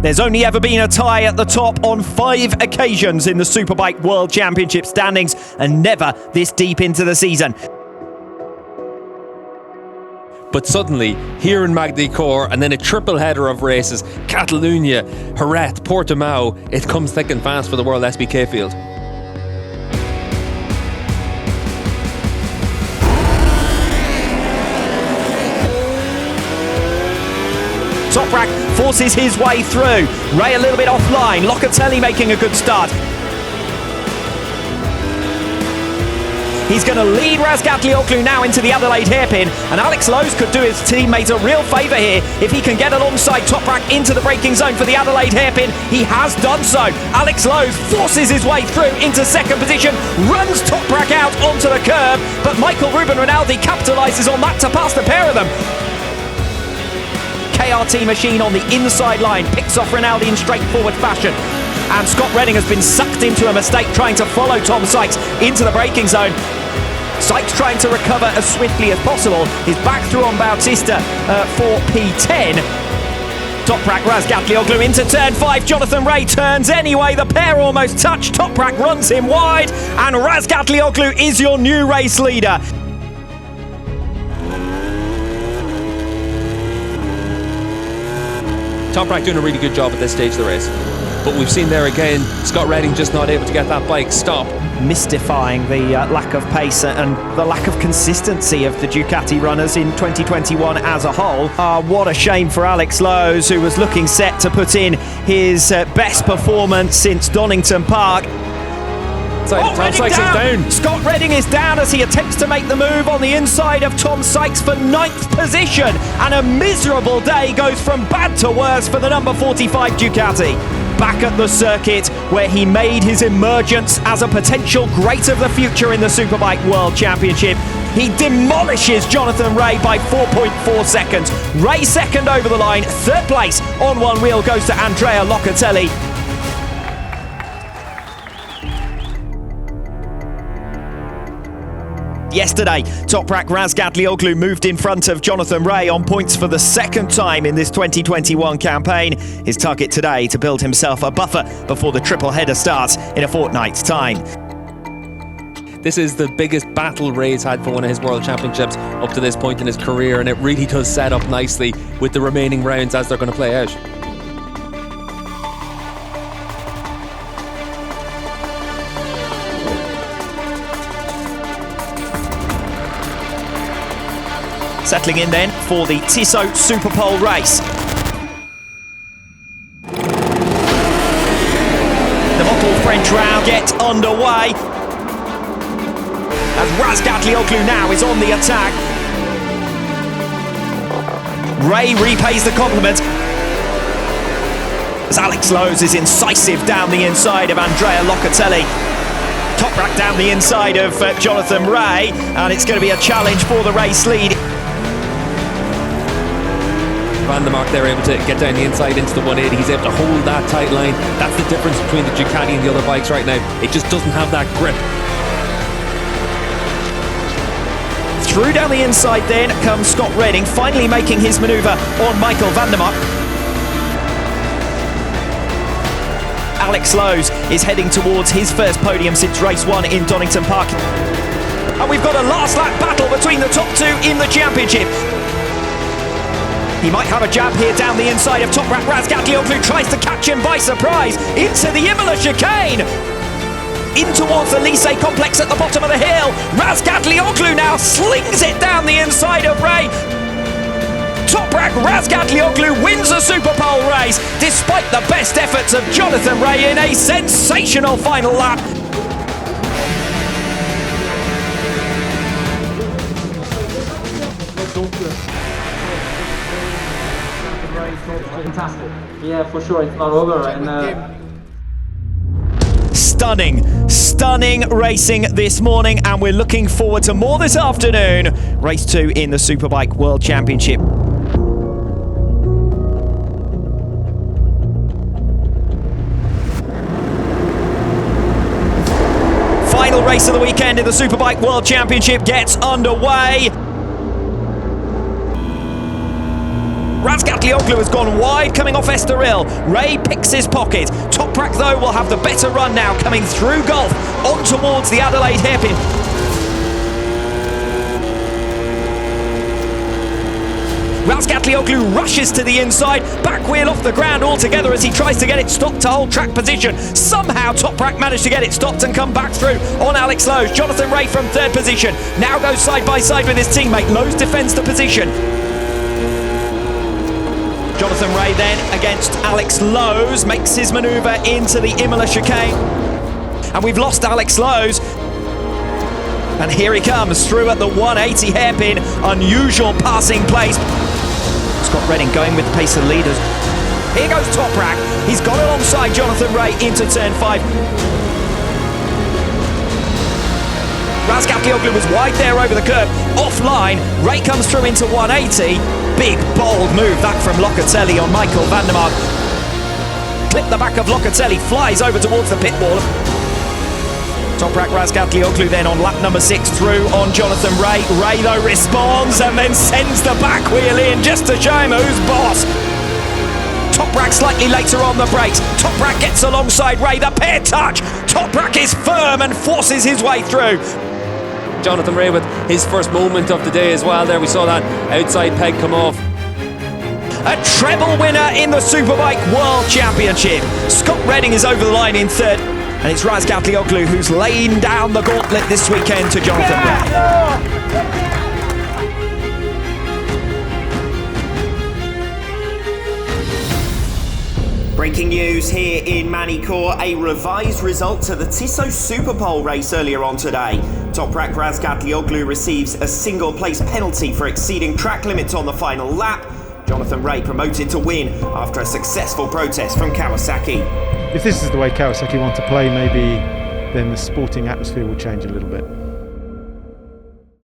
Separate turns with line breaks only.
There's only ever been a tie at the top on 5 occasions in the Superbike World Championship standings, and never this deep into the season.
But suddenly, here in Magny Cours, and then a triple header of races, Catalunya, Jerez, Portimao, it comes thick and fast for the WorldSBK field.
Toprak forces his way through. Ray a little bit offline. Locatelli making a good start. He's going to lead Razgatlioglu now into the Adelaide hairpin, and Alex Lowes could do his teammates a real favour here if he can get alongside Toprak into the braking zone for the Adelaide hairpin. He has done so. Alex Lowes forces his way through into second position, runs Toprak out onto the curb, but Michael Ruben Rinaldi capitalises on that to pass the pair of them. KRT machine on the inside line picks off Rinaldi in straightforward fashion, and Scott Redding has been sucked into a mistake trying to follow Tom Sykes into the braking zone. Sykes trying to recover as swiftly as possible. He's back through on Bautista for P10. Toprak Razgatlioglu into turn 5. Jonathan Ray turns anyway. The pair almost touch. Toprak runs him wide, and Razgatlioglu is your new race leader.
Toprak doing a really good job at this stage of the race. But we've seen there again, Scott Redding just not able to get that bike stopped.
Mystifying the lack of pace and the lack of consistency of the Ducati runners in 2021 as a whole. What a shame for Alex Lowes, who was looking set to put in his best performance since Donington Park.
Tom Sykes is down.
Scott Redding is down as he attempts to make the move on the inside of Tom Sykes for 9th position, and a miserable day goes from bad to worse for the number 45 Ducati. Back at the circuit where he made his emergence as a potential great of the future in the Superbike World Championship, he demolishes Jonathan Ray by 4.4 seconds. Ray second over the line, third place on one wheel goes to Andrea Locatelli. Yesterday, Toprak Razgatlioglu moved in front of Jonathan Ray on points for the second time in this 2021 campaign. His target today to build himself a buffer before the triple header starts in a fortnight's time.
This is the biggest battle Ray's had for one of his World Championships up to this point in his career, and it really does set up nicely with the remaining rounds as they're going to play out.
Settling in then for the Tissot Superpole race. The Mottl French round get underway as Razgatlioglu now is on the attack. Ray repays the compliment as Alex Lowes is incisive down the inside of Andrea Locatelli. Toprak down the inside of Jonathan Ray, and it's going to be a challenge for the race lead.
Van der Mark there able to get down the inside into the 180. He's able to hold that tight line. That's the difference between the Ducati and the other bikes right now. It just doesn't have that grip.
Through down the inside then comes Scott Redding, finally making his manoeuvre on Michael van der Mark. Alex Lowes is heading towards his first podium since race 1 in Donington Park. And we've got a last lap battle between the top 2 in the championship. He might have a jab here down the inside of Toprak. Razgatlioglu tries to catch him by surprise into the Imola chicane. In towards the Lycée complex at the bottom of the hill. Razgatlioglu now slings it down the inside of Ray. Toprak Razgatlioglu wins a Superpole race despite the best efforts of Jonathan Ray in a sensational final lap.
Fantastic. Yeah, for sure, it's not over.
Stunning racing this morning, and we're looking forward to more this afternoon. Race 2 in the Superbike World Championship. Final race of the weekend in the Superbike World Championship gets underway. Razgatlioglu has gone wide, coming off Estoril. Ray picks his pocket. Toprak, though, will have the better run now, coming through Gulf, on towards the Adelaide hairpin. Razgatlioglu rushes to the inside, back wheel off the ground altogether as he tries to get it stopped to hold track position. Somehow Toprak managed to get it stopped and come back through on Alex Lowe's. Jonathan Ray from third position, now goes side by side with his teammate. Lowe's defends the position. Jonathan Ray then against Alex Lowe's, makes his manoeuvre into the Imola chicane. And we've lost Alex Lowe's. And here he comes through at the 180 hairpin, unusual passing place. Scott Redding going with the pace of leaders. Here goes Toprak. He's got alongside Jonathan Ray into turn 5. Razgatlioglu was wide there over the curve, offline. Ray comes through into 180. Big, bold move that from Locatelli on Michael van der Mark. Clip the back of Locatelli, flies over towards the pit wall. Toprak Razgatlioglu then on lap number 6 through on Jonathan Ray. Ray though responds and then sends the back wheel in just to show him who's boss. Toprak slightly later on the brakes. Toprak gets alongside Ray, the pair touch. Toprak is firm and forces his way through.
Jonathan Ray with his first moment of the day as well there. We saw that outside peg come off.
A treble winner in the Superbike World Championship. Scott Redding is over the line in third. And it's Razgatlioglu who's laying down the gauntlet this weekend to Jonathan Ray.
Breaking news here in Magny Cours, a revised result to the Tissot Superpole race earlier on today. Toprak Razgatlioglu receives a single place penalty for exceeding track limits on the final lap. Jonathan Ray promoted to win after a successful protest from Kawasaki.
If this is the way Kawasaki want to play, maybe then the sporting atmosphere will change a little bit.